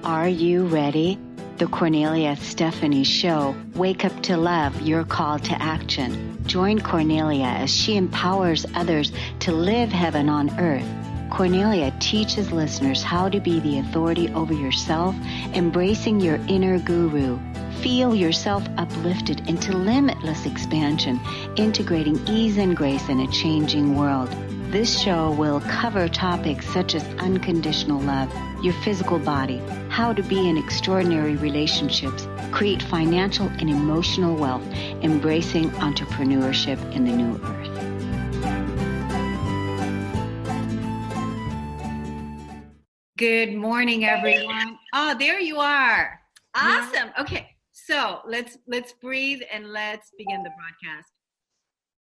Are you ready? The Kornelia Stephanie Show. Wake up to love, your call to action. Join Kornelia as she empowers others to live heaven on earth. Kornelia teaches listeners how to be the authority over yourself, embracing your inner guru. Feel yourself uplifted into limitless expansion, integrating ease and grace in a changing world. This show will cover topics such as unconditional love, your physical body, how to be in extraordinary relationships, create financial and emotional wealth, embracing entrepreneurship in the new earth. Good morning, everyone. Oh, there you are. Awesome. Okay, so let's breathe and let's begin the broadcast.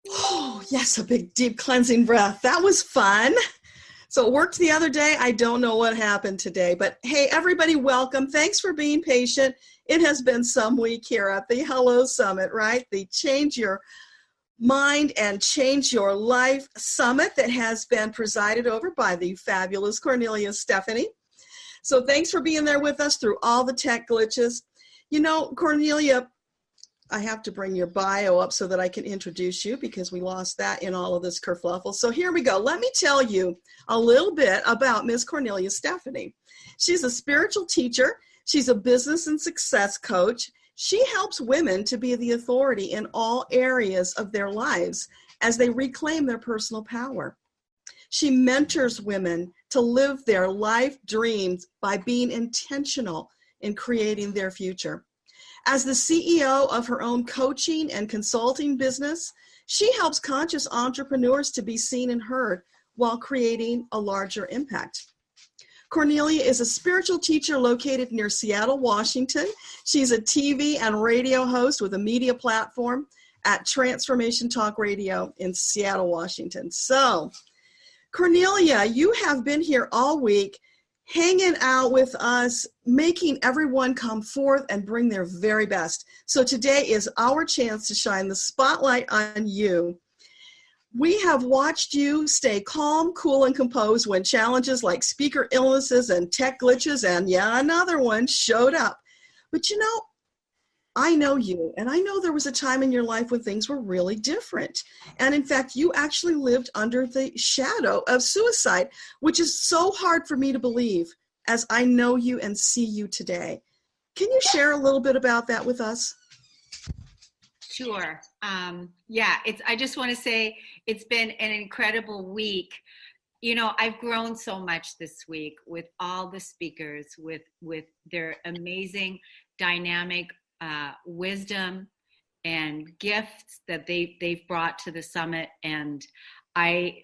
Oh, yes, a big, deep cleansing breath. That was fun. So it worked the other day. I don't know what happened today, but hey, everybody, welcome. Thanks for being patient. It has been some week here at the Hello Summit, right? The Change Your Mind and Change Your Life Summit that has been presided over by the fabulous Kornelia Stephanie. So thanks for being there with us through all the tech glitches. You know, Kornelia, I have to bring your bio up so that I can introduce you because we lost that in all of this kerfluffle. So here we go. Let me tell you a little bit about Miss Kornelia Stephanie. She's a spiritual teacher. She's a business and success coach. She helps women to be the authority in all areas of their lives as they reclaim their personal power. She mentors women to live their life dreams by being intentional in creating their future. As the CEO of her own coaching and consulting business, she helps conscious entrepreneurs to be seen and heard while creating a larger impact. Kornelia is a spiritual teacher located near Seattle, Washington. She's a TV and radio host with a media platform at Transformation Talk Radio in Seattle, Washington. So, Kornelia, you have been here all week, hanging out with us, making everyone come forth and bring their very best. So today is our chance to shine the spotlight on you. We have watched you stay calm, cool, and composed when challenges like speaker illnesses and tech glitches and another one showed up. But you know, I know you, and I know there was a time in your life when things were really different. And in fact, you actually lived under the shadow of suicide, which is so hard for me to believe as I know you and see you today. Can you share a little bit about that with us? Sure. I just want to say it's been an incredible week. You know, I've grown so much this week with all the speakers, with their amazing, dynamic wisdom and gifts that they've brought to the summit, and I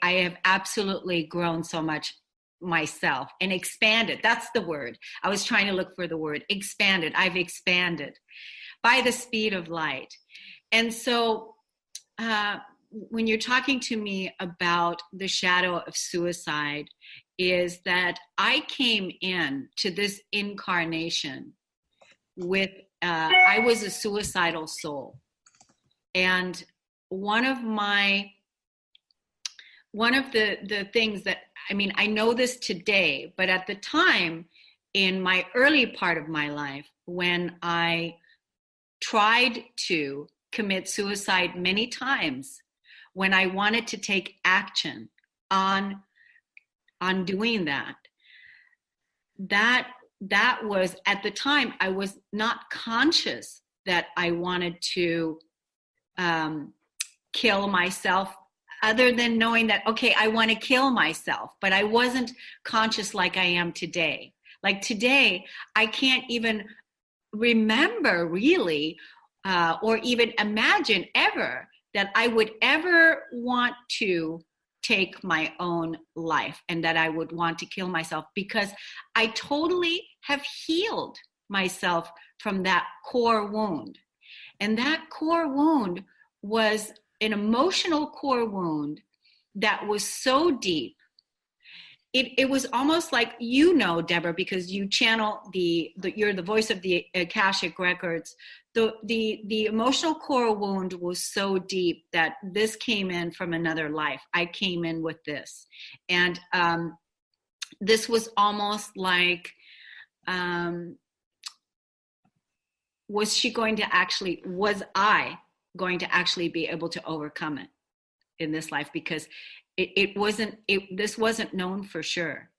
have absolutely grown so much myself and expanded. That's the word. I was trying to look for the word expanded. I've expanded by the speed of light. And so when you're talking to me about the shadow of suicide, is that I came in to this incarnation with I was a suicidal soul. And one of the things that, I mean, I know this today, but at the time in my early part of my life, when I tried to commit suicide many times, when I wanted to take action on doing that was, at the time, I was not conscious that I wanted to kill myself, other than knowing that, okay, I want to kill myself, but I wasn't conscious like I am today. Like today, I can't even remember really, or even imagine ever that I would ever want to take my own life and that I would want to kill myself, because I totally have healed myself from that core wound. And that core wound was an emotional core wound that was so deep. It was almost like, you know, Deborah, because you channel you're the voice of the Akashic records. The emotional core wound was so deep that this came in from another life. I came in with this. And this was almost like was I going to actually be able to overcome it in this life? Because this wasn't known for sure.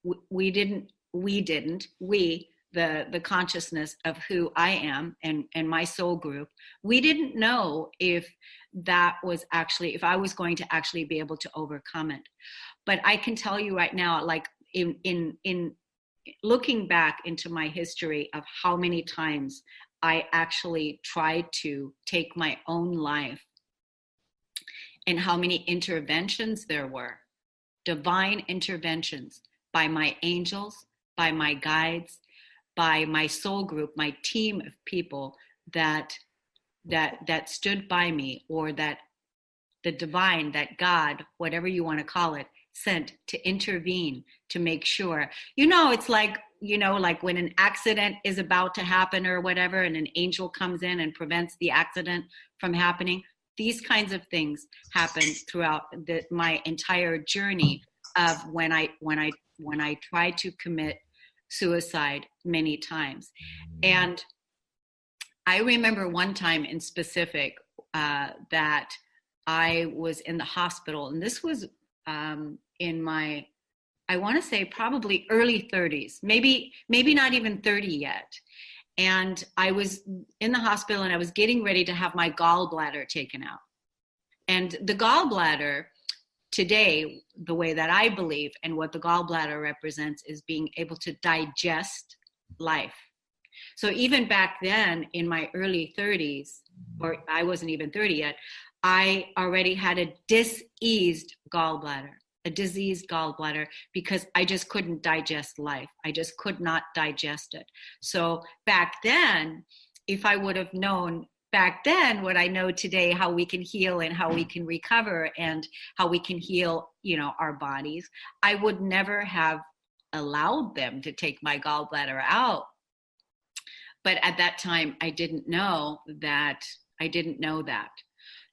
The consciousness of who I am and my soul group, we didn't know if I was going to actually be able to overcome it. But I can tell you right now, like in looking back into my history of how many times I actually tried to take my own life and how many interventions there were, divine interventions by my angels, by my guides, by my soul group, my team of people that stood by me, or that the divine, that God, whatever you want to call it, sent to intervene to make sure. It's like, like when an accident is about to happen or whatever, and an angel comes in and prevents the accident from happening. These kinds of things happen throughout my entire journey of when I tried to commit suicide many times. And I remember one time in specific that I was in the hospital, and this was in my, I want to say probably early 30s, maybe not even 30 yet. And I was in the hospital and I was getting ready to have my gallbladder taken out. And the gallbladder today, the way that I believe and what the gallbladder represents, is being able to digest life. So even back then in my early 30s, or I wasn't even 30 yet, I already had a diseased gallbladder, because I just couldn't digest life. I just could not digest it. So back then, if I would have known back then what I know today, how we can heal and how we can recover and how we can heal, our bodies, I would never have allowed them to take my gallbladder out. But at that time, I didn't know that.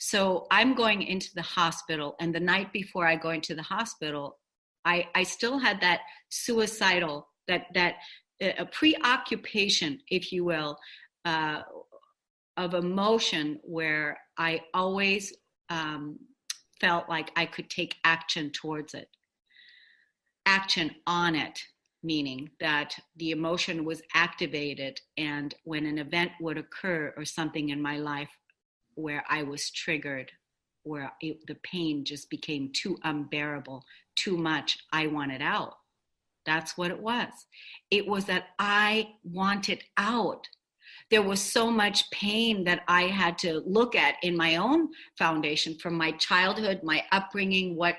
So I'm going into the hospital, and the night before I go into the hospital, I still had that suicidal, that a preoccupation, if you will, of emotion, where I always felt like I could take action towards it, action on it, meaning that the emotion was activated, and when an event would occur or something in my life where I was triggered, where the pain just became too unbearable, too much, I wanted out. That's what it was. It was that I wanted out. There was so much pain that I had to look at in my own foundation, from my childhood, my upbringing, what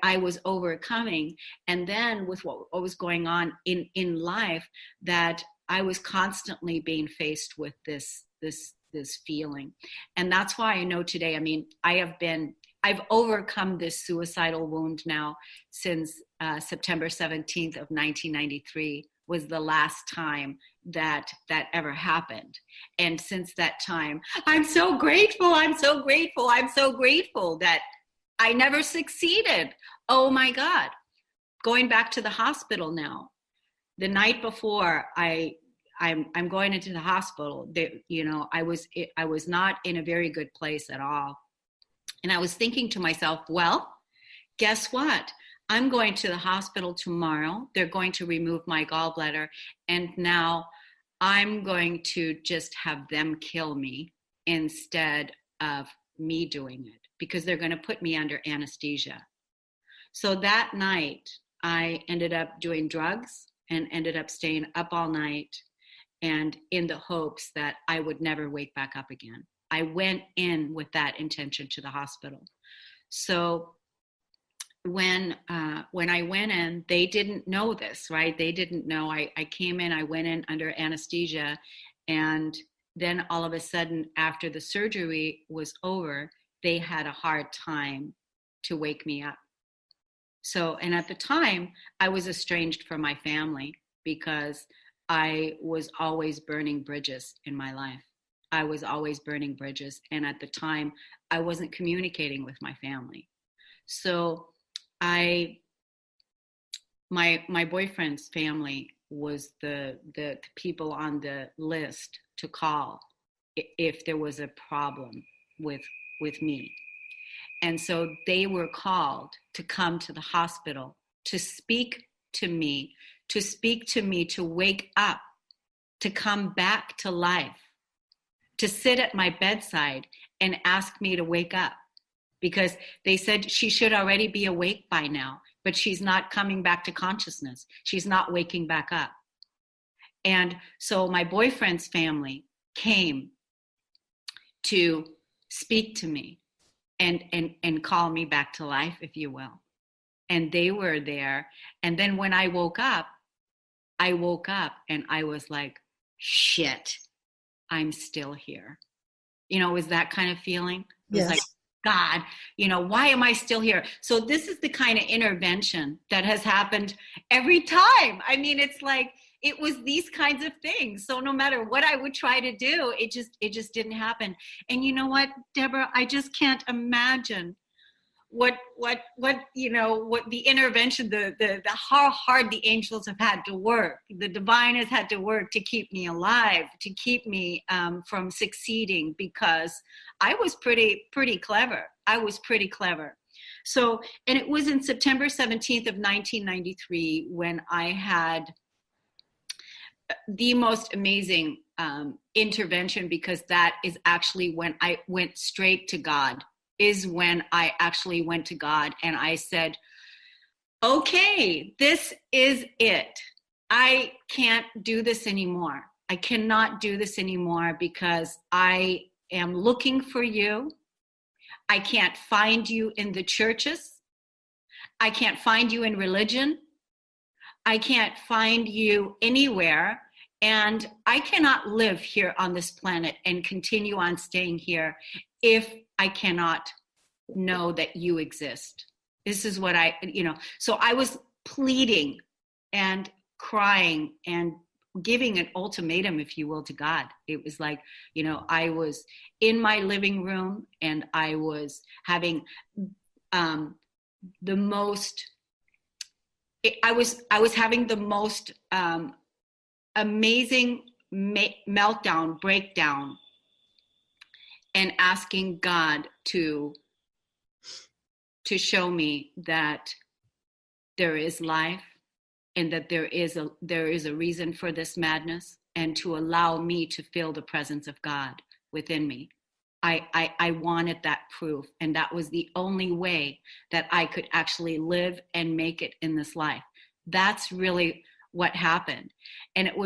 I was overcoming, and then with what was going on in life, that I was constantly being faced with this feeling. And that's why I know today, I've overcome this suicidal wound now since September 17th of 1993 was the last time that ever happened. And since that time, I'm so grateful that I never succeeded. Oh my God. Going back to the hospital now, the night before I'm going into the hospital, I was not in a very good place at all. And I was thinking to myself, well, guess what? I'm going to the hospital tomorrow. They're going to remove my gallbladder. And now I'm going to just have them kill me instead of me doing it, because they're going to put me under anesthesia. So that night, I ended up doing drugs and ended up staying up all night, and in the hopes that I would never wake back up again. I went in with that intention to the hospital. So when I went in, they didn't know this, right? They didn't know. I came in, I went in under anesthesia, and then all of a sudden, after the surgery was over, they had a hard time to wake me up. So, and at the time, I was estranged from my family because I was always burning bridges in my life. I was always burning bridges. And at the time, I wasn't communicating with my family. So my boyfriend's family was the people on the list to call if there was a problem with me. And so they were called to come to the hospital to speak to me, to wake up, to come back to life, to sit at my bedside and ask me to wake up, because they said she should already be awake by now, but she's not coming back to consciousness. She's not waking back up. And so my boyfriend's family came to speak to me and call me back to life, if you will. And they were there. And then when I woke up and I was like, shit, I'm still here. You know, it was that kind of feeling. It was like, God, you know, why am I still here? So this is the kind of intervention that has happened every time. I mean, it's like, it was these kinds of things. So no matter what I would try to do, it just didn't happen. And you know what, Deborah, I just can't imagine what you know, what the intervention, the how hard the angels have had to work, the divine has had to work to keep me alive, to keep me from succeeding, because I was pretty clever. I was pretty clever. So, and it was in September 17th of 1993 when I had the most amazing intervention, because that is actually when I went straight to God, is when I actually went to God and I said, okay, this is it. I can't do this anymore. I cannot do this anymore because I am looking for you. I can't find you in the churches. I can't find you in religion. I can't find you anywhere. And I cannot live here on this planet and continue on staying here if I cannot know that you exist. This is what so I was pleading and crying and giving an ultimatum, if you will, to God. It was like, you know, I was in my living room and I was having having the most amazing meltdown, breakdown, and asking God to show me that there is life and that there is a reason for this madness, and to allow me to feel the presence of God within me. I wanted that proof, and that was the only way that I could actually live and make it in this life. That's really what happened. And it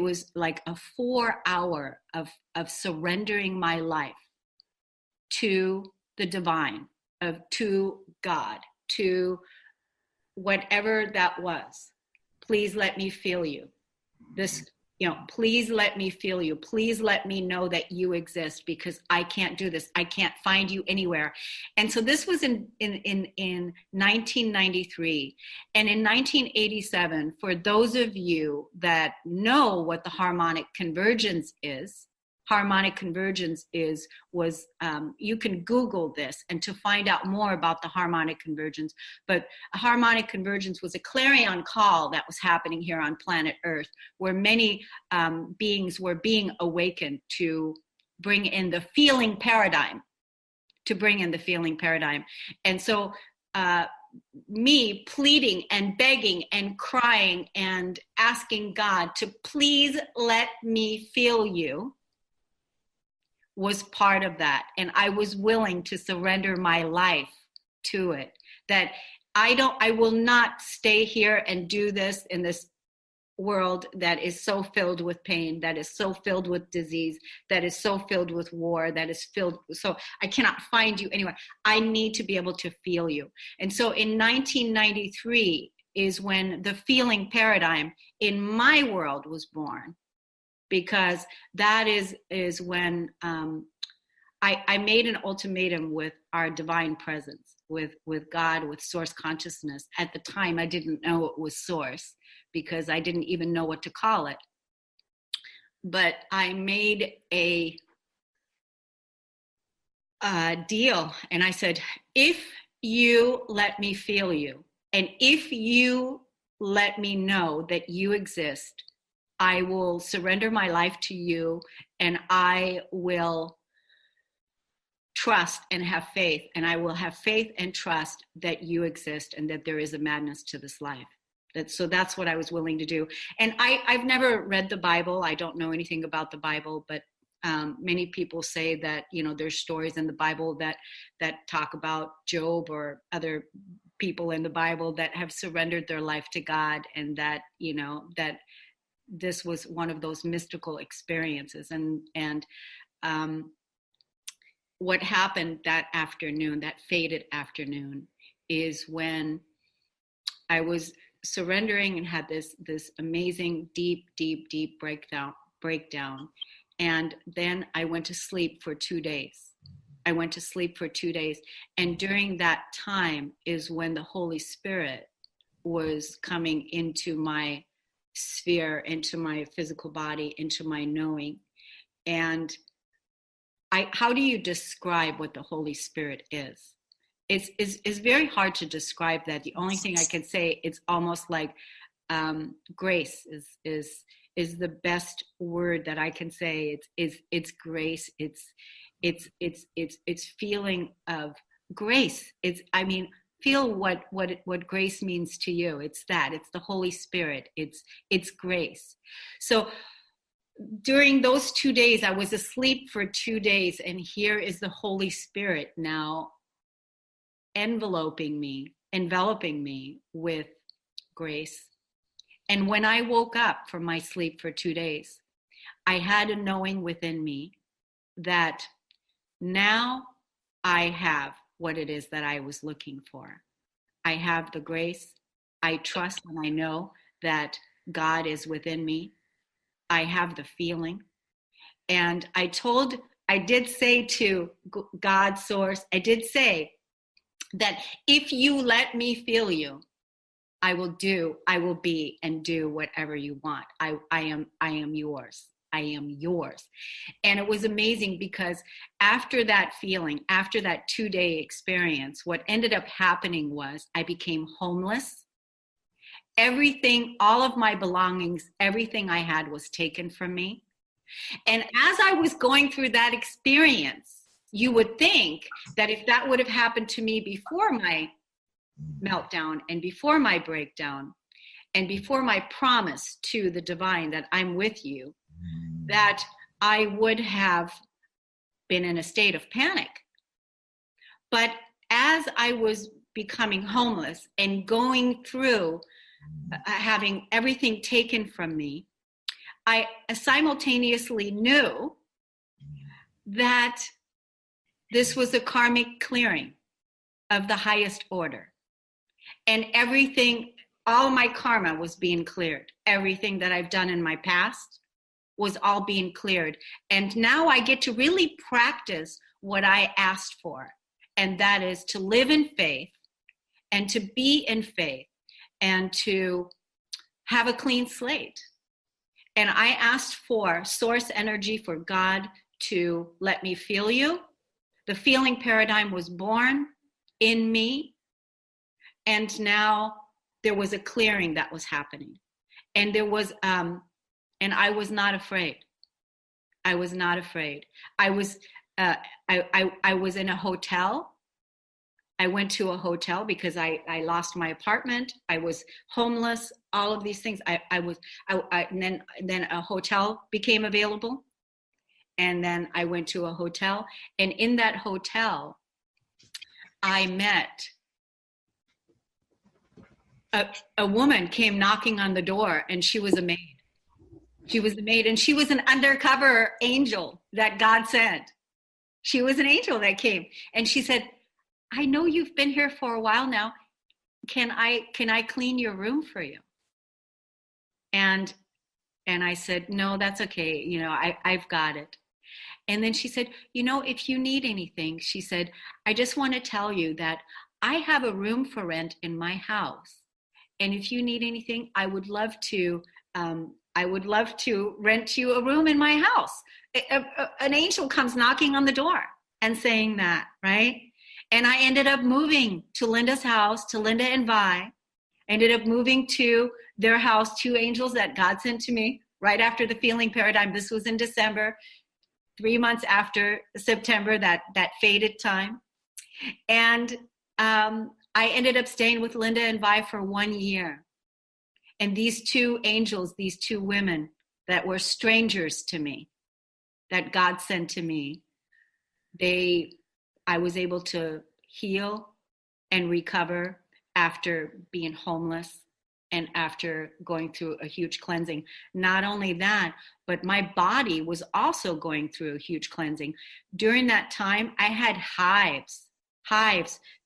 was like a 4-hour of surrendering my life to the divine, to God, to whatever that was. Please let me feel you. This, you know, please let me feel you. Please let me know that you exist, because I can't do this. I can't find you anywhere. And so this was in 1993. And in 1987, for those of you that know what the harmonic convergence is, you can Google this and to find out more about the harmonic convergence. But a harmonic convergence was a clarion call that was happening here on planet Earth, where many beings were being awakened to bring in the feeling paradigm, And so me pleading and begging and crying and asking God to please let me feel you was part of that. And I was willing to surrender my life to it, that I will not stay here and do this in this world that is so filled with pain, that is so filled with disease, that is so filled with war, that is filled, so I cannot find you anywhere. I need to be able to feel you. And so in 1993 is when the feeling paradigm in my world was born, because that is when I made an ultimatum with our divine presence, with God, with source consciousness. At the time, I didn't know it was source, because I didn't even know what to call it. But I made a deal, and I said, if you let me feel you, and if you let me know that you exist. I will surrender my life to you, and I will trust and have faith, and I will have faith and trust that you exist and that there is a madness to this life. So that's what I was willing to do. And I've never read the Bible. I don't know anything about the Bible, but many people say that, there's stories in the Bible that talk about Job or other people in the Bible that have surrendered their life to God, and that, that this was one of those mystical experiences. And what happened that afternoon, that fated afternoon, is when I was surrendering and had this amazing, deep breakdown. And then I went to sleep for 2 days. And during that time is when the Holy Spirit was coming into my sphere, into my physical body, into my knowing. And how do you describe what the Holy Spirit is? It's very hard to describe that. The only thing I can say, it's almost like grace is the best word that I can say. It's grace. It's feeling of grace. Feel what grace means to you. It's the Holy Spirit. It's grace. So during those 2 days, I was asleep for 2 days, and here is the Holy Spirit now enveloping me with grace. And when I woke up from my sleep for 2 days, I had a knowing within me that now I have what it is that I was looking for. I have the grace. I trust and I know that God is within me. I have the feeling. And I did say to God, source, I did say that if you let me feel you, I will be and do whatever you want. I am yours. I am yours. And it was amazing because after that feeling, after that 2-day experience, what ended up happening was I became homeless. Everything, all of my belongings, everything I had was taken from me. And as I was going through that experience, you would think that if that would have happened to me before my meltdown and before my breakdown and before my promise to the divine that I'm with you, that I would have been in a state of panic. But as I was becoming homeless and going through having everything taken from me, I simultaneously knew that this was a karmic clearing of the highest order. And everything, all my karma was being cleared. Everything that I've done in my past was all being cleared. And now I get to really practice what I asked for. And that is to live in faith and to be in faith and to have a clean slate. And I asked for source energy, for God to let me feel you. The feeling paradigm was born in me. And now there was a clearing that was happening. And there was, and I was not afraid. I was not afraid. I was in a hotel. I went to a hotel because I lost my apartment. I was homeless, all of these things. And then a hotel became available. And then I went to a hotel. And in that hotel, I met a woman came knocking on the door, and she was a maid. She was the maid, and she was an undercover angel that God sent. She was an angel that came. And she said, I know you've been here for a while now. Can I clean your room for you? And I said, no, that's okay. I've got it. And then she said, if you need anything, she said, I just want to tell you that I have a room for rent in my house. And if you need anything, I would love to rent you a room in my house. An angel comes knocking on the door and saying that, right? And I ended up moving to Linda's house, to Linda and Vi. ended up moving to their house, 2 angels that God sent to me right after the Feeling Paradigm. This was in December, 3 months after September, that faded time. And I ended up staying with Linda and Vi for 1 year. And these 2 angels, these 2 women that were strangers to me, that God sent to me, I was able to heal and recover after being homeless and after going through a huge cleansing. Not only that, but my body was also going through a huge cleansing. During that time, I had hives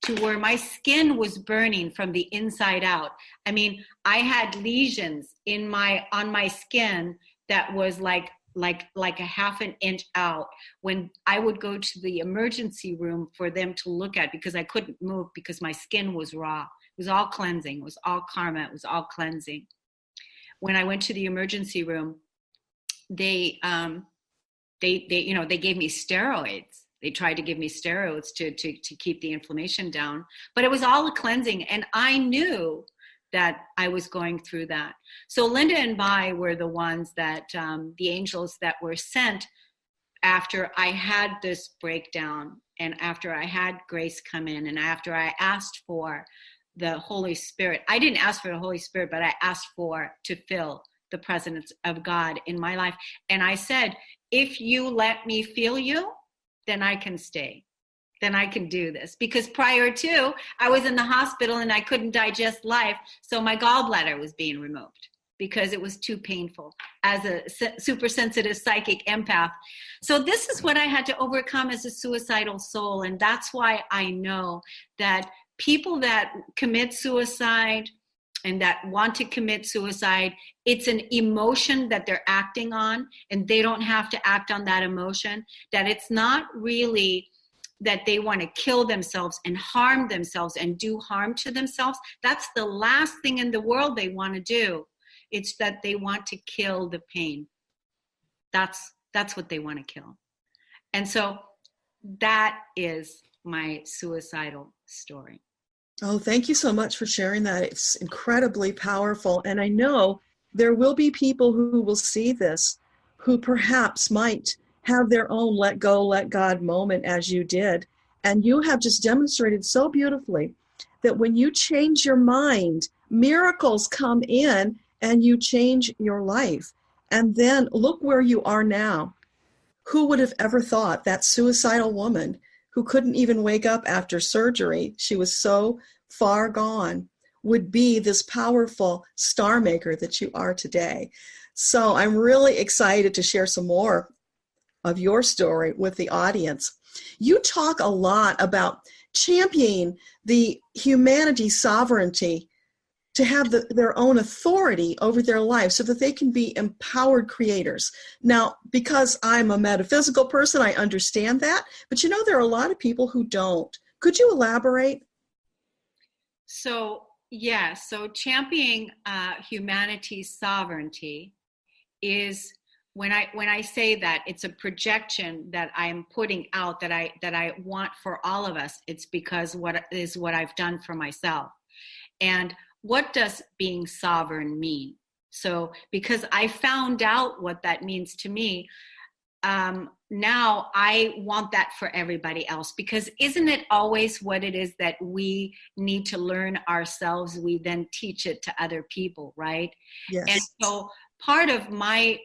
to where my skin was burning from the inside out. I mean, I had lesions on my skin that was like a half an inch out when I would go to the emergency room for them to look at, because I couldn't move because my skin was raw. It was all cleansing. It was all karma. It was all cleansing. When I went to the emergency room, they gave me steroids. They tried to give me steroids to keep the inflammation down, but it was all a cleansing. And I knew that I was going through that. So Linda and Vi were the ones that, the angels that were sent after I had this breakdown, and after I had grace come in, and after I asked for the Holy Spirit. I didn't ask for the Holy Spirit, but I asked to fill the presence of God in my life. And I said, if you let me feel you, then I can stay. Then I can do this. Because prior to, I was in the hospital and I couldn't digest life. So my gallbladder was being removed because it was too painful as a super sensitive psychic empath. So this is what I had to overcome as a suicidal soul. And that's why I know that people that commit suicide and that want to commit suicide, it's an emotion that they're acting on, and they don't have to act on that emotion. That it's not really that they want to kill themselves and harm themselves and do harm to themselves. That's the last thing in the world they want to do. It's that they want to kill the pain. That's what they want to kill. And so that is my suicidal story. Oh, thank you so much for sharing that. It's incredibly powerful. And I know there will be people who will see this, who perhaps might have their own let go, let God moment as you did. And you have just demonstrated so beautifully that when you change your mind, miracles come in and you change your life. And then look where you are now. Who would have ever thought that suicidal woman who couldn't even wake up after surgery, she was so far gone, would be this powerful star maker that you are today. So I'm really excited to share some more of your story with the audience. You talk a lot about championing the humanity's sovereignty to have their own authority over their life so that they can be empowered creators. Now, because I'm a metaphysical person, I understand that, but there are a lot of people who don't. Could you elaborate? So championing humanity's sovereignty is, when I say that, it's a projection that I am putting out that I want for all of us. It's because what I've done for myself. And what does being sovereign mean? So because I found out what that means to me, now I want that for everybody else, because isn't it always what it is that we need to learn ourselves, we then teach it to other people, right? Yes. And so part of my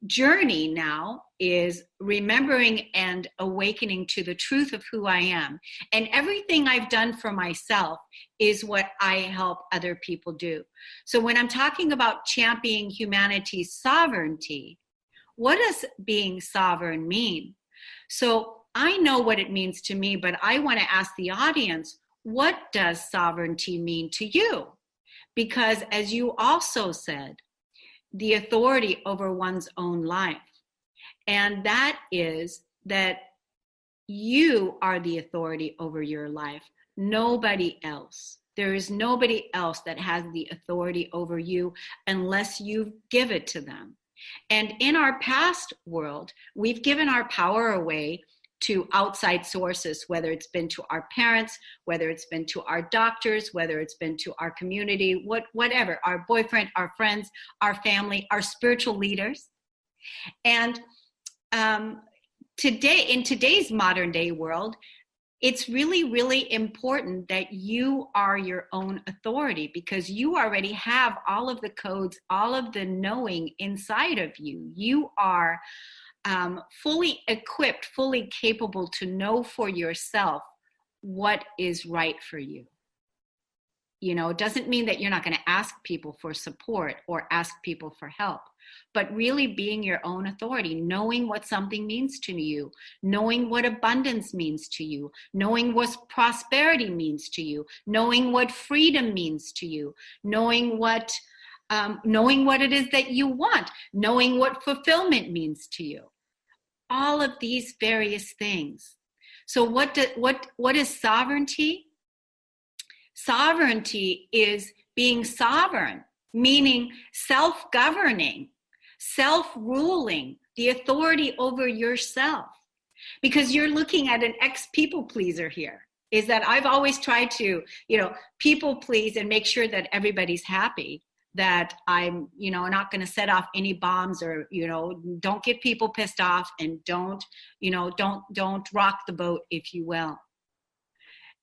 journey now is remembering and awakening to the truth of who I am. And everything I've done for myself is what I help other people do. So when I'm talking about championing humanity's sovereignty, what does being sovereign mean? So I know what it means to me, but I want to ask the audience, what does sovereignty mean to you? Because as you also said, the authority over one's own life. And that is that you are the authority over your life, nobody else. There is nobody else that has the authority over you unless you give it to them. And in our past world, we've given our power away to outside sources, whether it's been to our parents, whether it's been to our doctors, whether it's been to our community, whatever, our boyfriend, our friends, our family, our spiritual leaders. And today, in today's modern day world, it's really, really important that you are your own authority, because you already have all of the codes, all of the knowing inside of you. You are fully equipped, fully capable to know for yourself what is right for you. You know, it doesn't mean that you're not going to ask people for support or ask people for help, but really being your own authority, knowing what something means to you, knowing what abundance means to you, knowing what prosperity means to you, knowing what freedom means to you, knowing what it is that you want, knowing what fulfillment means to you. All of these various things. So what is sovereignty? Sovereignty is being sovereign, meaning self-governing, self-ruling, the authority over yourself. Because you're looking at an ex-people pleaser here, is that I've always tried to, people please and make sure that everybody's happy, that I'm, not going to set off any bombs or, don't get people pissed off, and don't rock the boat, if you will.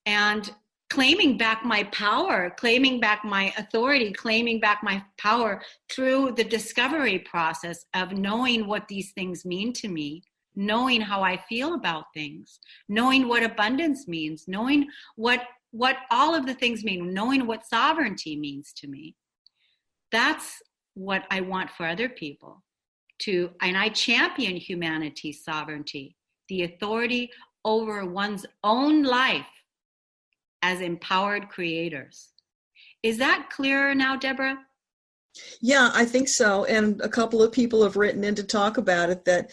And claiming back my power, claiming back my authority, claiming back my power through the discovery process of knowing what these things mean to me, knowing how I feel about things, knowing what abundance means, knowing what all of the things mean, knowing what sovereignty means to me. That's what I want for other people to, and I champion humanity's sovereignty, the authority over one's own life as empowered creators. Is that clearer now, Deborah? Yeah, I think so. And a couple of people have written in to talk about it that,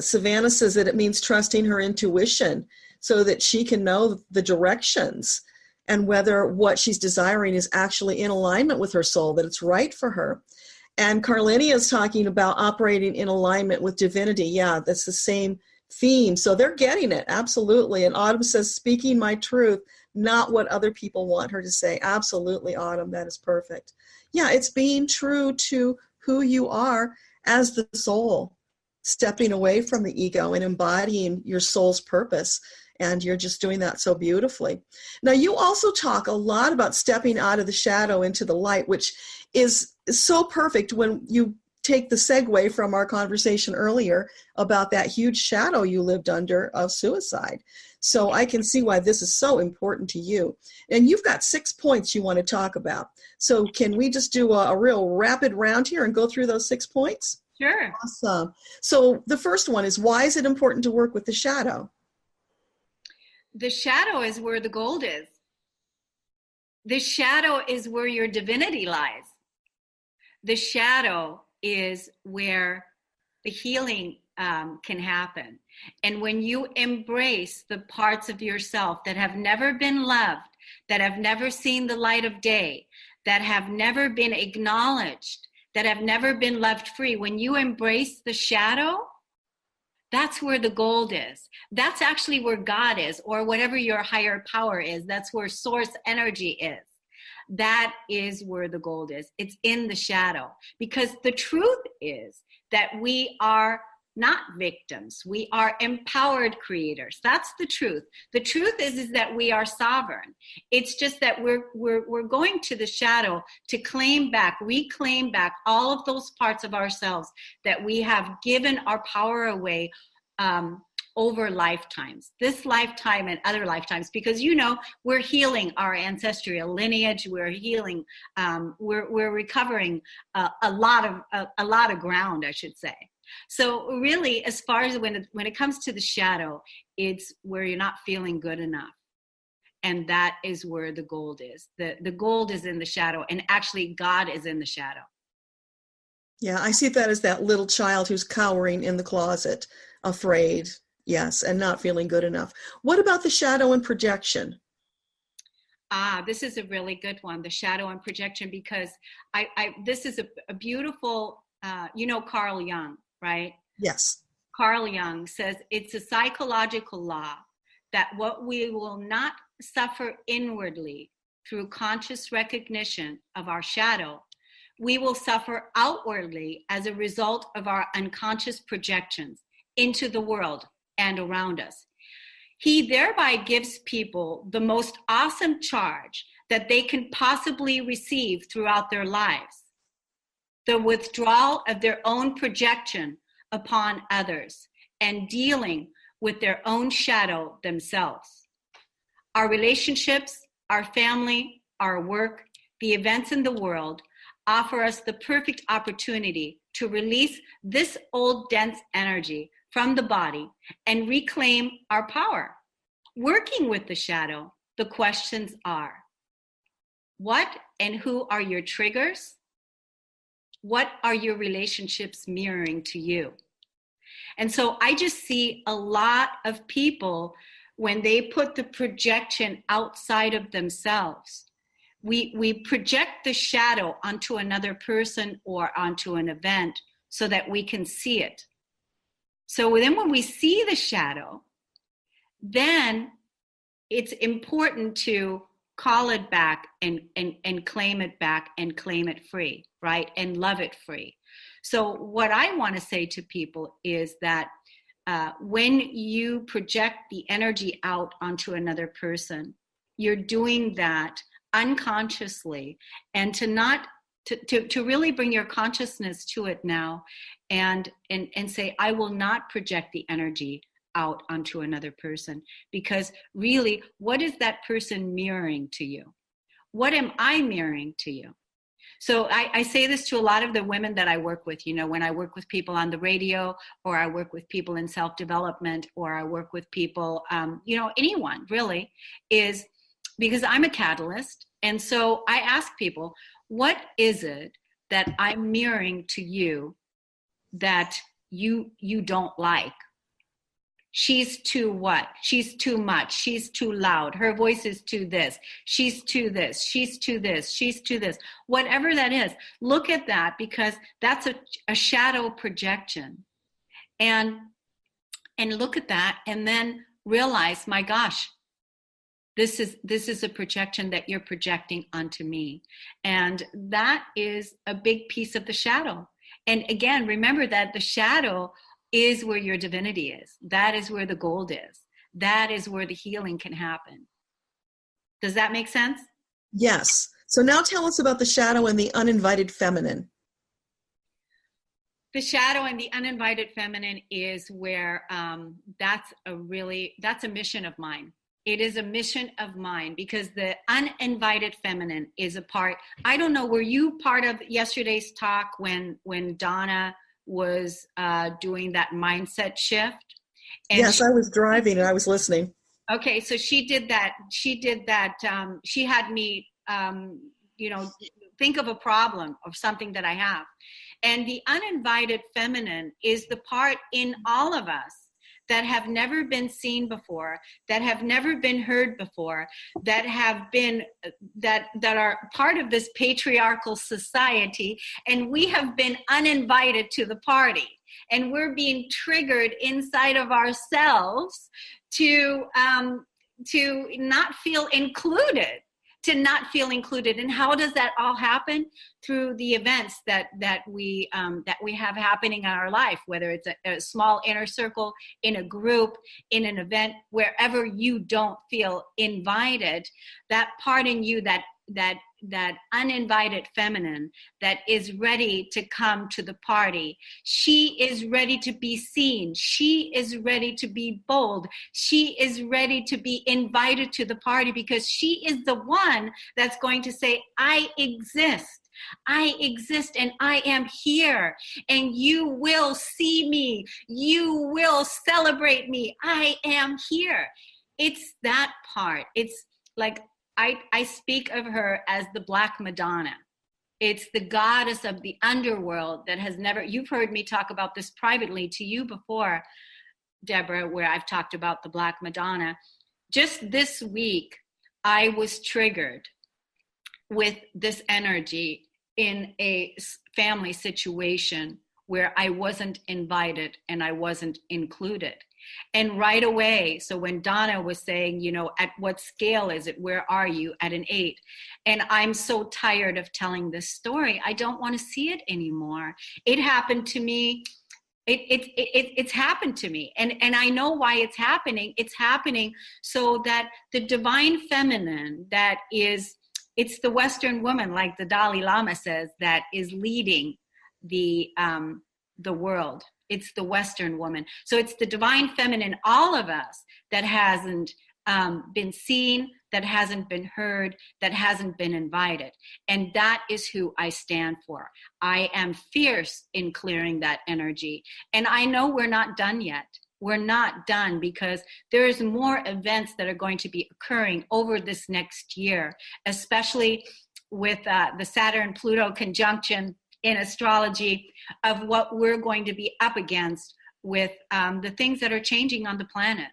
Savannah says that it means trusting her intuition so that she can know the directions and whether what she's desiring is actually in alignment with her soul, that it's right for her. And Kornelia is talking about operating in alignment with divinity. Yeah, that's the same theme. So they're getting it, absolutely. And Autumn says, speaking my truth, not what other people want her to say. Absolutely, Autumn, that is perfect. Yeah, it's being true to who you are as the soul, stepping away from the ego and embodying your soul's purpose. And you're just doing that so beautifully. Now, you also talk a lot about stepping out of the shadow into the light, which is so perfect when you take the segue from our conversation earlier about that huge shadow you lived under of suicide. So I can see why this is so important to you. And you've got 6 points you want to talk about. So can we just do a real rapid round here and go through those 6 points? Sure. Awesome. So the first one is, why is it important to work with the shadow? The shadow is where the gold is. The shadow is where your divinity lies. The shadow is where the healing can happen. And when you embrace the parts of yourself that have never been loved, that have never seen the light of day, that have never been acknowledged, that have never been loved free, when you embrace the shadow, that's where the gold is. That's actually where God is, or whatever your higher power is. That's where source energy is. That is where the gold is. It's in the shadow. Because the truth is that we are not victims. We are empowered creators. That's the truth. The truth is that we are sovereign. It's just that we're going to the shadow to claim back, reclaim back all of those parts of ourselves that we have given our power away over lifetimes, this lifetime and other lifetimes, because we're healing our ancestral lineage. We're healing. We're recovering a lot of ground, I should say. So really, as far as when it comes to the shadow, it's where you're not feeling good enough. And that is where the gold is. The gold is in the shadow, and actually God is in the shadow. Yeah, I see that as that little child who's cowering in the closet, afraid, yes, and not feeling good enough. What about the shadow and projection? This is a really good one, the shadow and projection, because this is a beautiful, Carl Jung, right? Yes. Carl Jung says it's a psychological law that what we will not suffer inwardly through conscious recognition of our shadow, we will suffer outwardly as a result of our unconscious projections into the world and around us. He thereby gives people the most awesome charge that they can possibly receive throughout their lives: the withdrawal of their own projection upon others and dealing with their own shadow themselves. Our relationships, our family, our work, the events in the world offer us the perfect opportunity to release this old dense energy from the body and reclaim our power. Working with the shadow, the questions are: what and who are your triggers? What are your relationships mirroring to you? And so I just see a lot of people, when they put the projection outside of themselves, we project the shadow onto another person or onto an event so that we can see it. So then when we see the shadow, then it's important to call it back and claim it back and claim it free, right? And love it free. So what I want to say to people is that when you project the energy out onto another person, you're doing that unconsciously, and to really bring your consciousness to it now and say, I will not project the energy out onto another person, because really, what is that person mirroring to you? What am I mirroring to you? So I say this to a lot of the women that I work with, when I work with people on the radio, or I work with people in self-development, or I work with people, anyone really, is because I'm a catalyst. And so I ask people, what is it that I'm mirroring to you that you don't like? She's too what? She's too much. She's too loud. Her voice is too this. She's too this. She's too this. She's too this. Whatever that is, look at that, because that's a shadow projection. And look at that, and then realize, my gosh, this is a projection that you're projecting onto me. And that is a big piece of the shadow. And again, remember that the shadow is where your divinity is. That is where the gold is. That is where the healing can happen. Does that make sense? Yes. So now tell us about the shadow and the uninvited feminine. The shadow and the uninvited feminine is where that's a mission of mine. It is a mission of mine, because the uninvited feminine is a part. I don't know, were you part of yesterday's talk when Donna was doing that mindset shift? And yes, I was driving and I was listening. Okay, so she did that. She had me, think of a problem or something that I have. And the uninvited feminine is the part in all of us that have never been seen before, that have never been heard before, that are part of this patriarchal society, and we have been uninvited to the party. And we're being triggered inside of ourselves to not feel included. And how does that all happen? Through the events that we have happening in our life, whether it's a small inner circle, in a group, in an event, wherever you don't feel invited, that part in you, that uninvited feminine that is ready to come to the party. She is ready to be seen. She is ready to be bold. She is ready to be invited to the party, because she is the one that's going to say, I exist. I exist and I am here, and you will see me. You will celebrate me. I am here. It's that part. It's like, I speak of her as the Black Madonna. It's the goddess of the underworld that has never, you've heard me talk about this privately to you before, Deborah, where I've talked about the Black Madonna. Just this week, I was triggered with this energy in a family situation where I wasn't invited and I wasn't included. And right away, so when Donna was saying, you know, at what scale is it? Where are you? At an 8. And I'm so tired of telling this story. I don't want to see it anymore. It happened to me. It's happened to me. And I know why it's happening. It's happening so that the divine feminine that is, it's the Western woman, like the Dalai Lama says, that is leading the world. It's the Western woman. So it's the divine feminine, all of us, that hasn't been seen, that hasn't been heard, that hasn't been invited. And that is who I stand for. I am fierce in clearing that energy. And I know we're not done yet. We're not done, because there's more events that are going to be occurring over this next year, especially with the Saturn-Pluto conjunction in astrology, of what we're going to be up against with the things that are changing on the planet.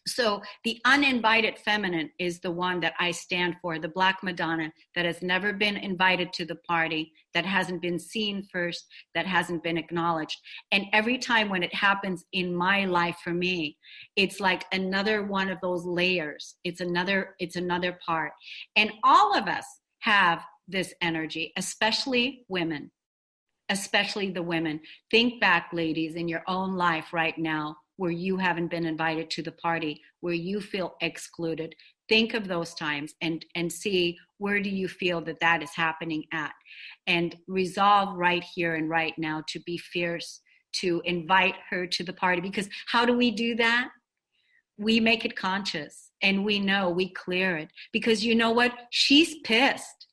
So the uninvited feminine is the one that I stand for, the Black Madonna that has never been invited to the party, that hasn't been seen first, that hasn't been acknowledged. And every time when it happens in my life, for me, it's like another one of those layers. It's another part. And all of us have this energy, especially women, especially the women. Think back, ladies, in your own life right now, where you haven't been invited to the party, where you feel excluded. Think of those times and see, where do you feel that is happening at? And resolve right here and right now to be fierce, to invite her to the party. Because how do we do that? We make it conscious, and we know, we clear it. Because you know what? She's pissed.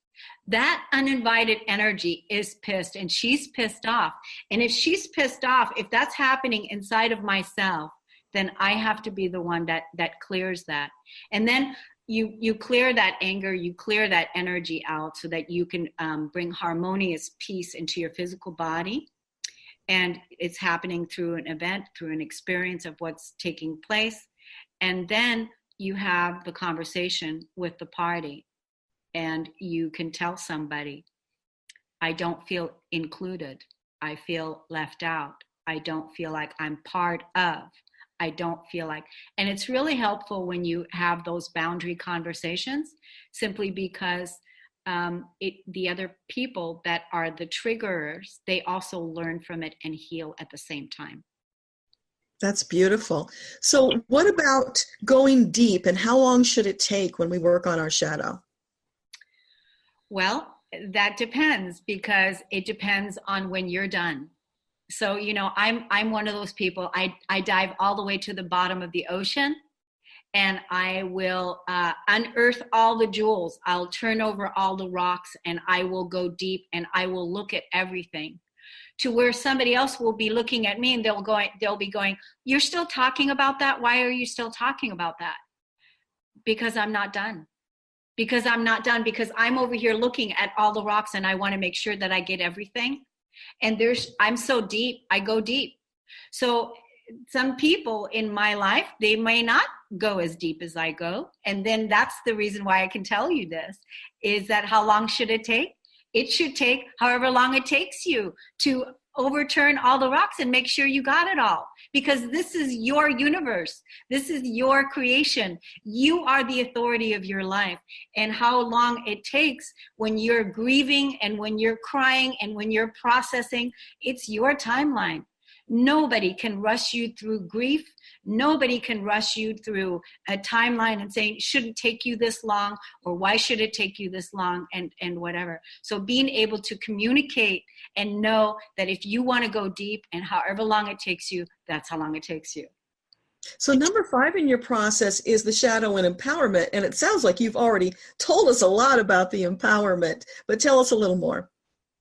That uninvited energy is pissed, and she's pissed off. And if she's pissed off, if that's happening inside of myself, then I have to be the one that clears that. And then you clear that anger, you clear that energy out so that you can bring harmonious peace into your physical body. And it's happening through an event, through an experience of what's taking place. And then you have the conversation with the party. And you can tell somebody, I don't feel included. I feel left out. I don't feel like I'm part of. I don't feel like, and it's really helpful when you have those boundary conversations, simply because the other people that are the triggerers, they also learn from it and heal at the same time. That's beautiful. So what about going deep, and how long should it take when we work on our shadow? Well, that depends, because it depends on when you're done. So, you know, I'm one of those people. I dive all the way to the bottom of the ocean, and I will unearth all the jewels. I'll turn over all the rocks, and I will go deep, and I will look at everything, to where somebody else will be looking at me, and they'll be going, "You're still talking about that? Why are you still talking about that?" Because I'm not done. Because I'm over here looking at all the rocks, and I want to make sure that I get everything. And I'm so deep, I go deep. So some people in my life, they may not go as deep as I go. And then that's the reason why I can tell you this, is that how long should it take? It should take however long it takes you to overturn all the rocks and make sure you got it all. Because this is your universe. This is your creation. You are the authority of your life. And how long it takes when you're grieving and when you're crying and when you're processing, it's your timeline. Nobody can rush you through grief. Nobody can rush you through a timeline and saying, shouldn't take you this long, or why should it take you this long, and whatever. So being able to communicate and know that if you want to go deep, and however long it takes you, that's how long it takes you. So number 5 in your process is the shadow and empowerment. And it sounds like you've already told us a lot about the empowerment, but tell us a little more.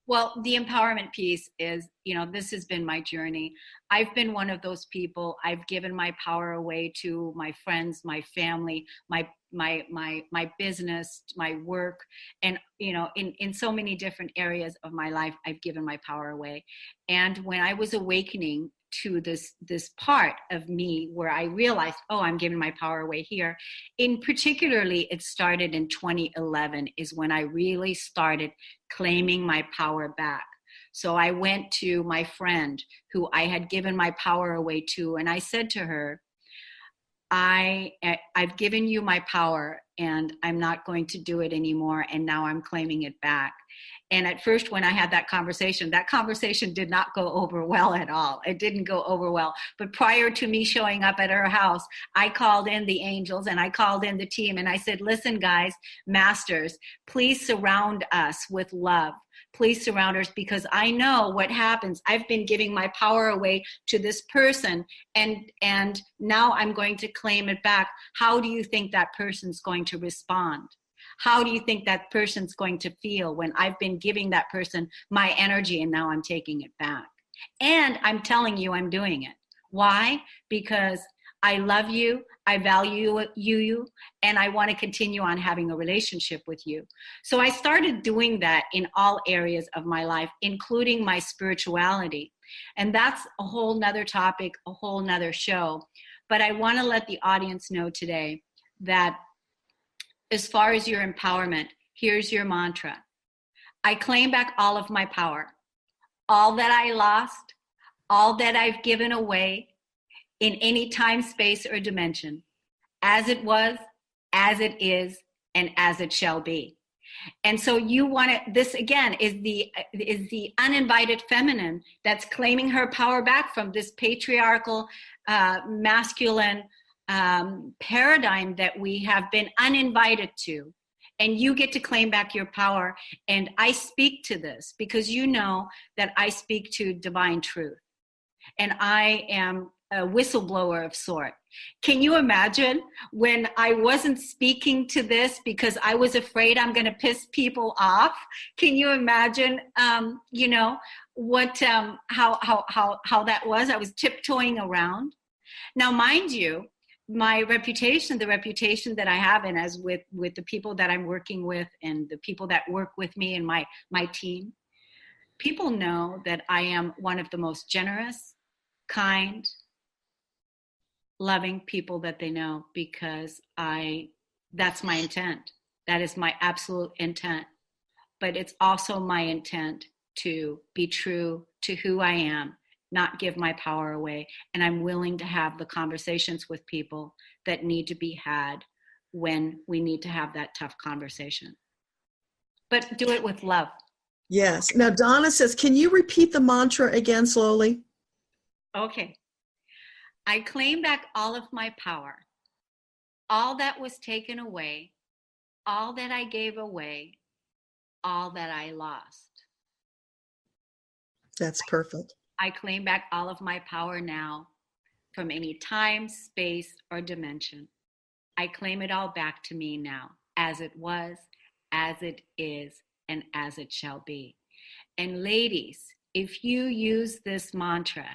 Well, the empowerment piece is, you know, this has been my journey. I've been one of those people. I've given my power away to my friends, my family, my business, my work, and, you know, in so many different areas of my life, I've given my power away. And when I was awakening to this part of me where I realized, oh, I'm giving my power away here. In particularly, it started in 2011 is when I really started claiming my power back. So I went to my friend who I had given my power away to, and I said to her, I've given you my power and I'm not going to do it anymore. And now I'm claiming it back. And at first, when I had that conversation did not go over well at all. It didn't go over well. But prior to me showing up at her house, I called in the angels and I called in the team and I said, listen, guys, masters, please surround us with love. Please surround us, because I know what happens. I've been giving my power away to this person, and now I'm going to claim it back. How do you think that person's going to respond? How do you think that person's going to feel when I've been giving that person my energy and now I'm taking it back? And I'm telling you I'm doing it. Why? Because I love you, I value you, and I want to continue on having a relationship with you. So I started doing that in all areas of my life, including my spirituality. And that's a whole nother topic, a whole nother show. But I want to let the audience know today that as far as your empowerment, here's your mantra. I claim back all of my power, all that I lost, all that I've given away, in any time, space, or dimension, as it was, as it is, and as it shall be. And so you want to, this again is the uninvited feminine that's claiming her power back from this patriarchal, masculine paradigm that we have been uninvited to. And you get to claim back your power. And I speak to this because you know that I speak to divine truth. And I am a whistleblower of sort. Can you imagine when I wasn't speaking to this because I was afraid I'm going to piss people off? Can you imagine, what, how that was? I was tiptoeing around. Now, mind you, my reputation, the reputation that I have, and as with the people that I'm working with and the people that work with me and my team, people know that I am one of the most generous, kind, loving people that they know, because that's my intent. That is my absolute intent. But it's also my intent to be true to who I am, not give my power away. And I'm willing to have the conversations with people that need to be had when we need to have that tough conversation. But do it with love. Yes. Now, Donna says, can you repeat the mantra again slowly? Okay. I claim back all of my power, all that was taken away, all that I gave away, all that I lost. That's perfect. I claim back all of my power now from any time, space, or dimension. I claim it all back to me now, as it was, as it is, and as it shall be. And ladies, if you use this mantra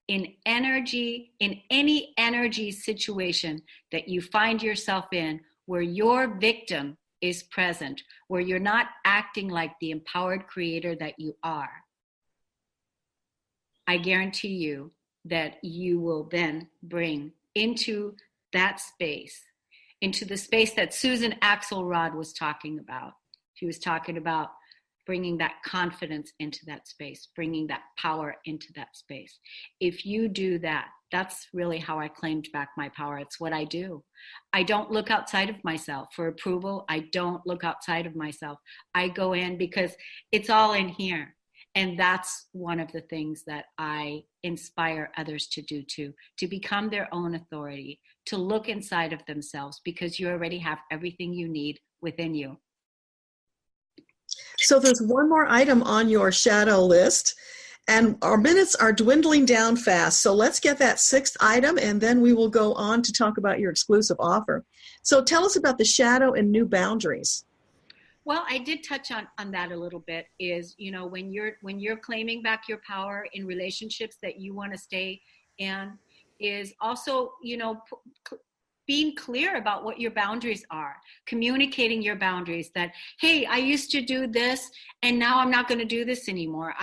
in energy, in any energy situation that you find yourself in, where your victim is present, where you're not acting like the empowered creator that you are, I guarantee you that you will then bring into that space, into the space that Susan Axelrod was talking about. She was talking about bringing that confidence into that space, bringing that power into that space. If you do that, that's really how I claimed back my power. It's what I do. I don't look outside of myself for approval. I don't look outside of myself. I go in because it's all in here. And that's one of the things that I inspire others to do too, to become their own authority, to look inside of themselves, because you already have everything you need within you. So there's one more item on your shadow list, and our minutes are dwindling down fast. So let's get that sixth item, and then we will go on to talk about your exclusive offer. So tell us about the shadow and new boundaries. Well, I did touch on that a little bit. Is, when you're claiming back your power in relationships that you want to stay in, is also, being clear about what your boundaries are, communicating your boundaries that, hey, I used to do this and now I'm not going to do this anymore.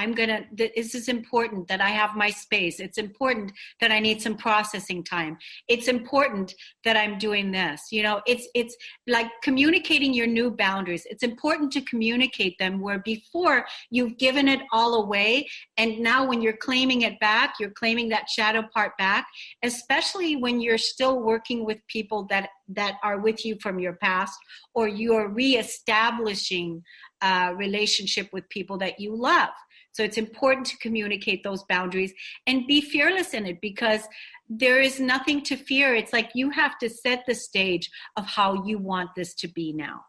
This is important that I have my space. It's important that I need some processing time. It's important that I'm doing this. It's like communicating your new boundaries. It's important to communicate them where before you've given it all away. And now when you're claiming it back, you're claiming that shadow part back, especially when you're still working with people that are with you from your past, or you're reestablishing a relationship with people that you love. So it's important to communicate those boundaries and be fearless in it, because there is nothing to fear. It's like you have to set the stage of how you want this to be now.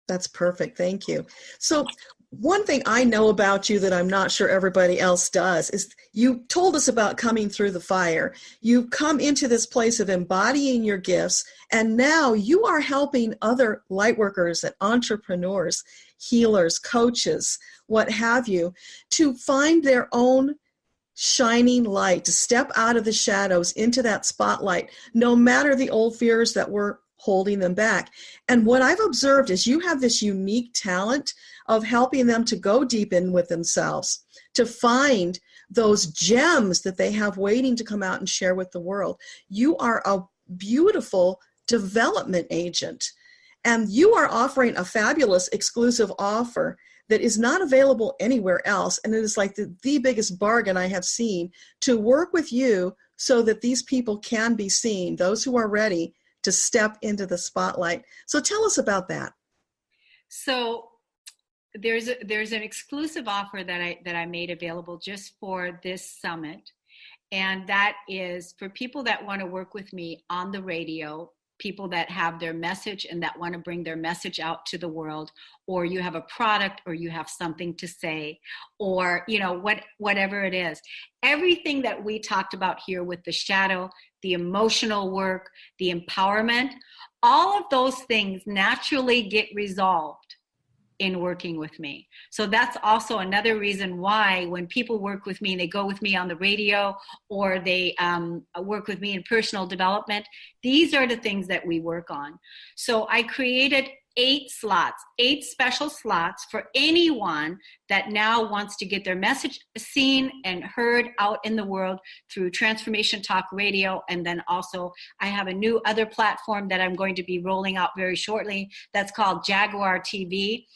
That's perfect. Thank you. So one thing I know about you that I'm not sure everybody else does is you told us about coming through the fire. You've come into this place of embodying your gifts, and now you are helping other light workers and entrepreneurs, healers, coaches, what have you, to find their own shining light, to step out of the shadows into that spotlight, no matter the old fears that were holding them back. And what I've observed is you have this unique talent of helping them to go deep in with themselves, to find those gems that they have waiting to come out and share with the world. You are a beautiful development agent, and you are offering a fabulous exclusive offer that is not available anywhere else. And it is like the biggest bargain I have seen, to work with you so that these people can be seen, those who are ready to step into the spotlight. So tell us about that. So there's an exclusive offer that I made available just for this summit. And that is for people that want to work with me on the radio, people that have their message and that want to bring their message out to the world, or you have a product, or you have something to say, or, whatever it is. Everything that we talked about here with the shadow, the emotional work, the empowerment, all of those things naturally get resolved in working with me. So that's also another reason why when people work with me and they go with me on the radio, or they work with me in personal development, these are the things that we work on. So I created 8 special slots for anyone that now wants to get their message seen and heard out in the world through Transformation Talk Radio. And then also I have a new other platform that I'm going to be rolling out very shortly that's called Jaguar TV.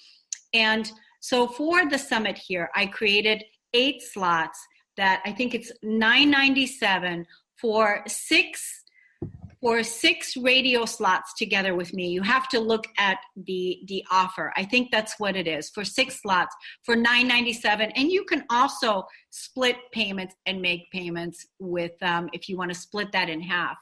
And so for the summit here, I created 8 slots that I think it's $9.97 for 6 radio slots together with me. You have to look at the offer. I think that's what it is, for 6 slots for $9.97. And you can also split payments and make payments with if you want to split that in half.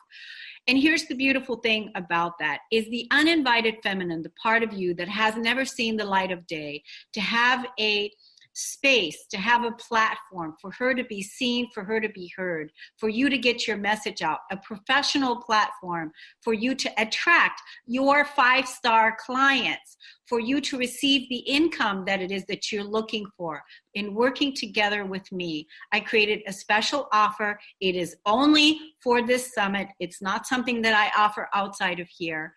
And here's the beautiful thing about that is the uninvited feminine, the part of you that has never seen the light of day, to have a space, to have a platform for her to be seen, for her to be heard, for you to get your message out, a professional platform for you to attract your 5-star clients, for you to receive the income that it is that you're looking for. In working together with me, I created a special offer. It is only for this summit. It's not something that I offer outside of here.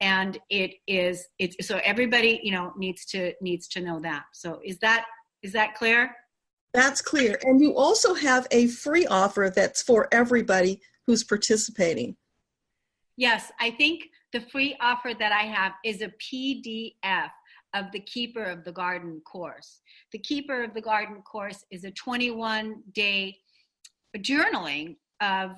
And it's so everybody, needs to know that. So is that clear? That's clear. And you also have a free offer that's for everybody who's participating. Yes, I think the free offer that I have is a PDF of the Keeper of the Garden course. The Keeper of the Garden course is a 21-day journaling of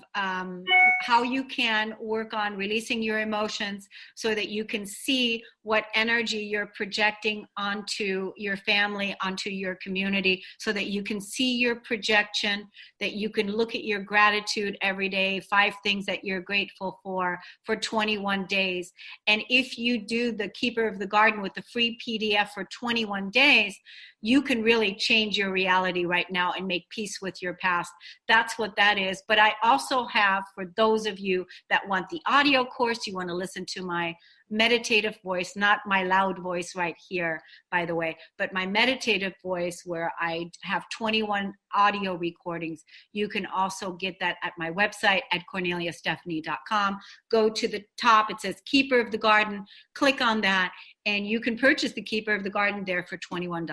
how you can work on releasing your emotions so that you can see what energy you're projecting onto your family, onto your community, so that you can see your projection, that you can look at your gratitude every day, 5 things that you're grateful for 21 days. And if you do the Keeper of the Garden with the free PDF for 21 days, you can really change your reality right now and make peace with your past. That's what that is. But I also have, for those of you that want the audio course, you want to listen to my meditative voice, not my loud voice right here, by the way, but my meditative voice where I have 21 audio recordings. You can also get that at my website at korneliastephanie.com. Go to the top, it says Keeper of the Garden, click on that, and you can purchase the Keeper of the Garden there for $21.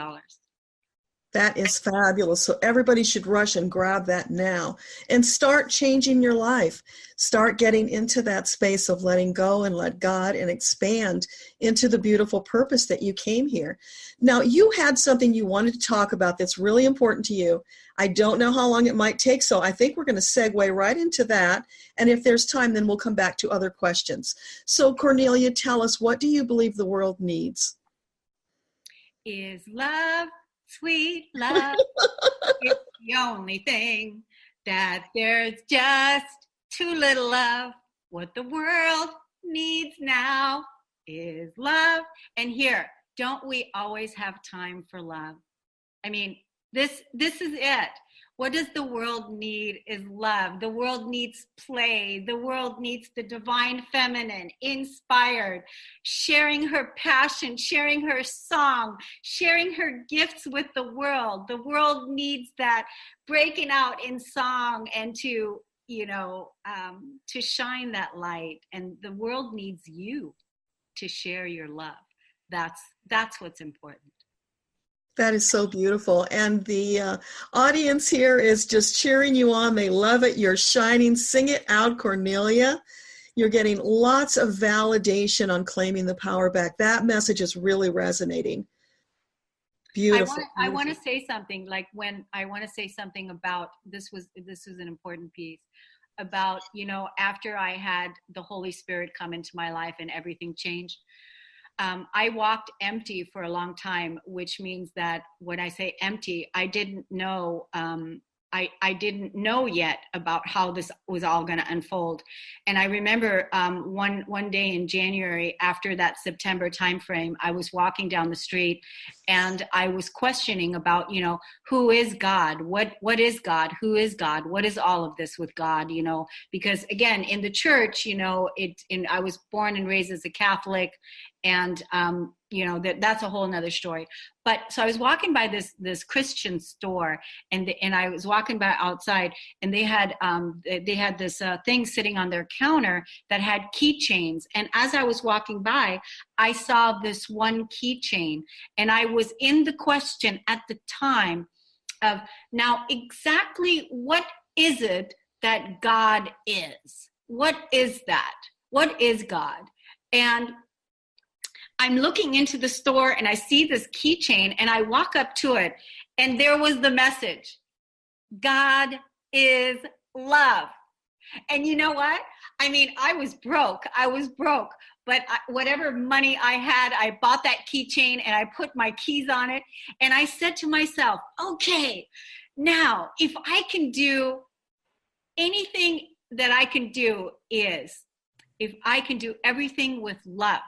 That is fabulous. So everybody should rush and grab that now and start changing your life. Start getting into that space of letting go and let God and expand into the beautiful purpose that you came here. Now, you had something you wanted to talk about that's really important to you. I don't know how long it might take, so I think we're going to segue right into that. And if there's time, then we'll come back to other questions. So, Kornelia, tell us, what do you believe the world needs? Is love. Sweet love, it's the only thing that there's just too little of. What the world needs now is love. And here, don't we always have time for love? I mean, this is it. What does the world need is love. The world needs play. The world needs the divine feminine, inspired, sharing her passion, sharing her song, sharing her gifts with the world. The world needs that breaking out in song and to shine that light. And the world needs you to share your love. That's what's important. That is so beautiful. And the audience here is just cheering you on. They love it. You're shining. Sing it out, Kornelia. You're getting lots of validation on claiming the power back. That message is really resonating. Beautiful. I want to say something, like when I want to say something about this was an important piece about, after I had the Holy Spirit come into my life and everything changed. I walked empty for a long time, which means that when I say empty, I didn't know I didn't know yet about how this was all going to unfold. And I remember one day in January, after that September timeframe, I was walking down the street and I was questioning about, who is God? What is God? Who is God? What is all of this with God? Because again, in the church, I was born and raised as a Catholic, and that's a whole nother story. But so I was walking by this Christian store, and I was walking by outside, and they had this thing sitting on their counter that had keychains. And as I was walking by, I saw this one keychain, and I was in the question at the time of, now exactly what is it that God is? What is that? What is God? And I'm looking into the store and I see this keychain and I walk up to it and there was the message: God is love. And you know what? I mean, I was broke, but whatever money I had, I bought that keychain and I put my keys on it. And I said to myself, okay, now if I can do anything that I can do is, if I can do everything with love,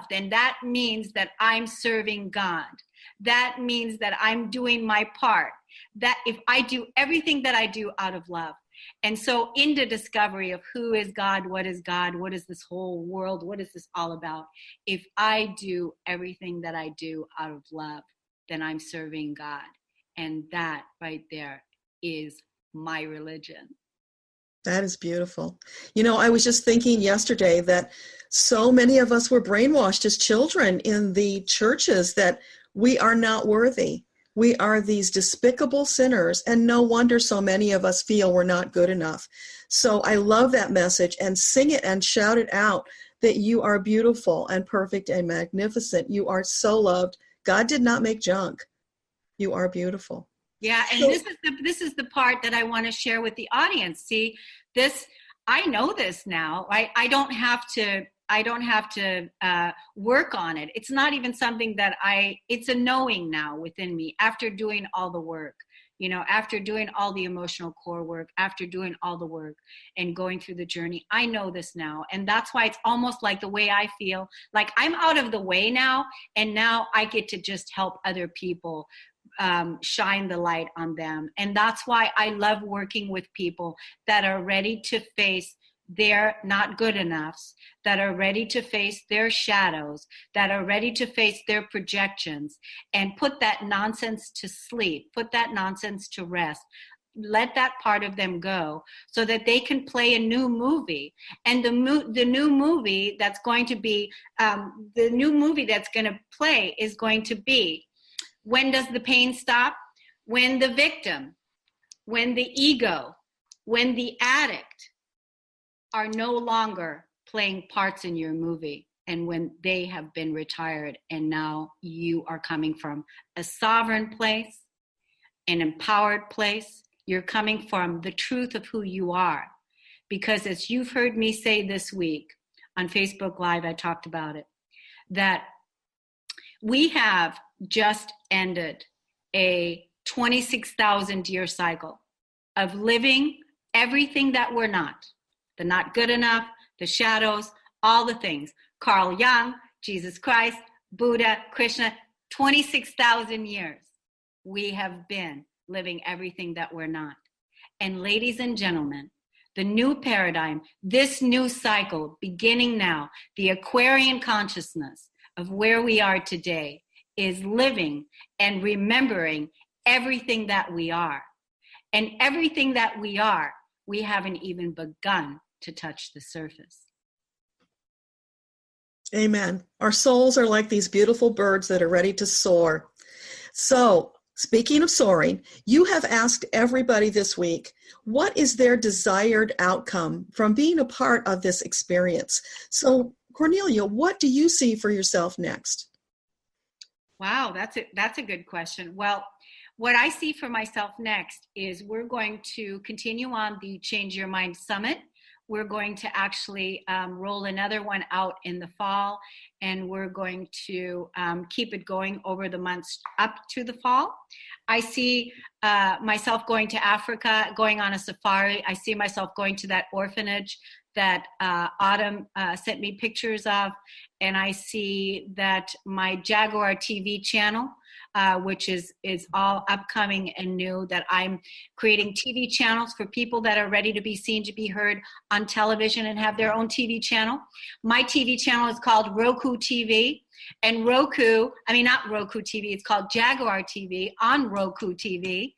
then that means that I'm serving God. That means that I'm doing my part. That if I do everything that I do out of love. And so in the discovery of who is God, what is this whole world, what is this all about? If I do everything that I do out of love, then I'm serving God. And that right there is my religion. That is beautiful. I was just thinking yesterday that so many of us were brainwashed as children in the churches that we are not worthy. We are these despicable sinners, and no wonder so many of us feel we're not good enough. So I love that message, and sing it and shout it out that you are beautiful and perfect and magnificent. You are so loved. God did not make junk. You are beautiful. Yeah, and this is the part that I want to share with the audience. See, I know this now, right? I don't have to work on it. It's not even something that it's a knowing now within me after doing all the work, after doing all the emotional core work, after doing all the work and going through the journey. I know this now. And that's why it's almost like the way I feel, like I'm out of the way now. And now I get to just help other people shine the light on them. And that's why I love working with people that are ready to face their not good enoughs, that are ready to face their shadows, that are ready to face their projections, and put that nonsense to sleep, put that nonsense to rest. Let that part of them go so that they can play a new movie. And the new movie that's going to be, the new movie that's going to play is going to be, when does the pain stop? When the victim, when the ego, when the addict are no longer playing parts in your movie, and when they have been retired and now you are coming from a sovereign place, an empowered place. You're coming from the truth of who you are. Because as you've heard me say this week on Facebook Live, I talked about it, that we have just ended a 26,000 year cycle of living everything that we're not. The not good enough, the shadows, all the things. Carl Jung, Jesus Christ, Buddha, Krishna, 26,000 years we have been living everything that we're not. And ladies and gentlemen, the new paradigm, this new cycle beginning now, the Aquarian consciousness of where we are today is living and remembering everything that we are. And everything that we are, we haven't even begun to touch the surface. Amen. Our souls are like these beautiful birds that are ready to soar. So, speaking of soaring, you have asked everybody this week, what is their desired outcome from being a part of this experience? So, Kornelia, what do you see for yourself next? Wow, that's a good question. Well, what I see for myself next is we're going to continue on the Change Your Mind Summit. We're going to actually roll another one out in the fall, and we're going to keep it going over the months up to the fall. I see myself going to Africa, going on a safari. I see myself going to that orphanage that Autumn sent me pictures of, and I see that my Jaguar TV channel, which is all upcoming and new, that I'm creating TV channels for people that are ready to be seen, to be heard on television and have their own TV channel. My TV channel is called Roku TV, and not Roku TV, it's called Jaguar TV on Roku TV.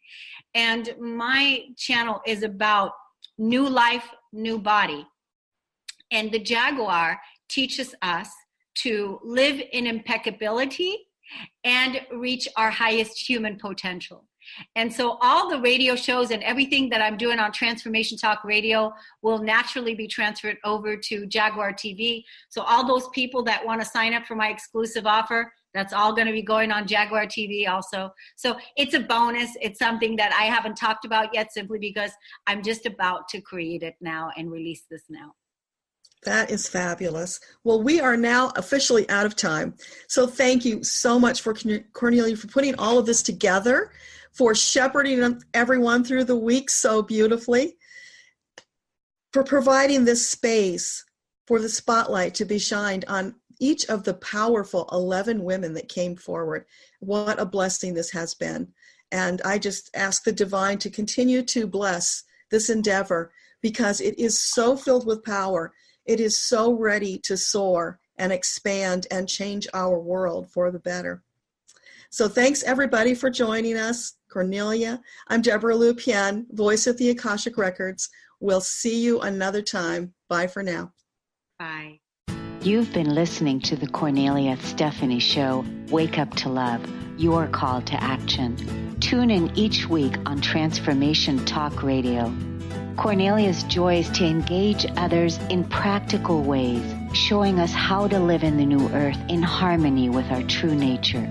And my channel is about new life, new body. And the Jaguar teaches us to live in impeccability and reach our highest human potential. And so all the radio shows and everything that I'm doing on Transformation Talk Radio will naturally be transferred over to Jaguar TV. So all those people that want to sign up for my exclusive offer, that's all going to be going on Jaguar TV also. So it's a bonus. It's something that I haven't talked about yet, simply because I'm just about to create it now and release this now. That is fabulous. Well, we are now officially out of time. So thank you so much for Kornelia for putting all of this together, for shepherding everyone through the week so beautifully, for providing this space for the spotlight to be shined on each of the powerful 11 women that came forward. What a blessing this has been. And I just ask the divine to continue to bless this endeavor, because it is so filled with power. It is so ready to soar and expand and change our world for the better. So thanks everybody for joining us. Kornelia, I'm Deborah Lupien, voice of the Akashic Records. We'll see you another time. Bye for now. Bye. You've been listening to the Kornelia Stephanie Show, Wake Up to Love, your call to action. Tune in each week on Transformation Talk Radio. Kornelia's joy is to engage others in practical ways, showing us how to live in the new earth in harmony with our true nature.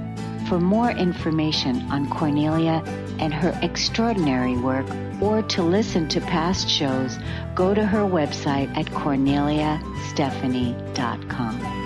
For more information on Kornelia and her extraordinary work, or to listen to past shows, go to her website at korneliastephanie.com.